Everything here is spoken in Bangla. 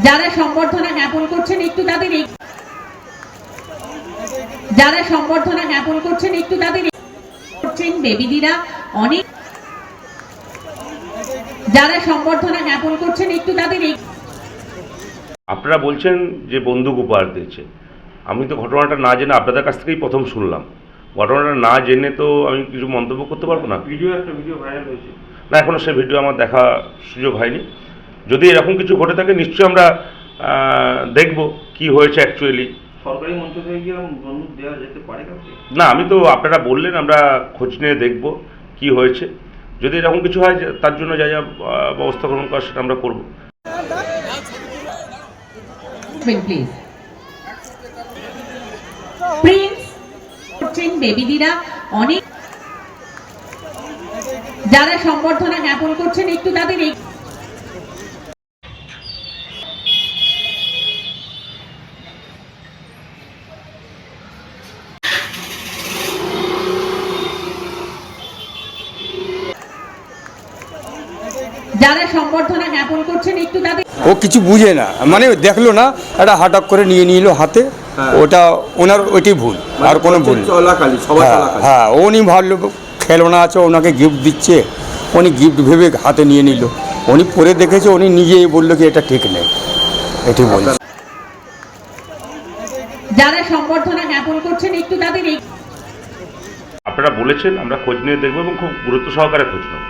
যারা সম্বর্ধনা জ্ঞাপন করছেন একটু তাদের যারা সম্বর্ধনা জ্ঞাপন করছেন একটু তাদের করছেন বেবিদিরা অনেক যারা সম্বর্ধনা জ্ঞাপন করছেন একটু তাদের আপনারা বলছেন যে বন্দুক উপহার দিয়েছে। আমি তো ঘটনাটা না জেনে আপনাদের কাছ থেকেই প্রথম শুনলাম। ঘটনাটা না জেনে তো আমি কিছু মন্তব্য করতে পারবো না। একটা ভিডিও ভাইরাল হয়েছে না, এখনও সেই ভিডিও আমার দেখা সুযোগ হয়নি। যদি এরকম কিছু ঘটে থাকে নিশ্চয়ই আমরা দেখব কি হয়েছে অ্যাকচুয়ালি। সরকারি মঞ্চ থেকে কি বন্দুক দেওয়া যেতে পারে কাউকে? না, আমি তো আপনারা বললেন আমরা খোঁজ নিয়ে দেখব কি হয়েছে। যদি এরকম কিছু হয় তার জন্য যা যা ব্যবস্থা গ্রহণ করা সেটা আমরা করব। প্লিজ প্রিন্স করছেন বেবিদিরা অনেক যারা সম্বর্ধনা জ্ঞাপন করছেন একটু তাদের যারা সম্বর্ধনা জ্ঞাপন করছেন একটু তাদের ও কিছু বুঝে না, মানে দেখলো না, একটা হাটাক করে নিয়ে নিল হাতে। ওটা ওনার ওইটাই ভুল, আর কোনো ভুল নেই। হ্যাঁ, উনি ভাবলো খেলনা আছে, ওনাকে গিফট দিচ্ছে, উনি গিফট ভেবে হাতে নিয়ে নিল। উনি পরে দেখেছে, উনি নিজেই বললো কি এটা ঠিক নেই, এটি বলছে। যারা সম্বর্ধনা জ্ঞাপন করছেন একটু তাদের আপনারা বলেছেন আমরা খোঁজ নিয়ে দেখব এবং খুব গুরুত্ব সহকারে খোঁজ নেব।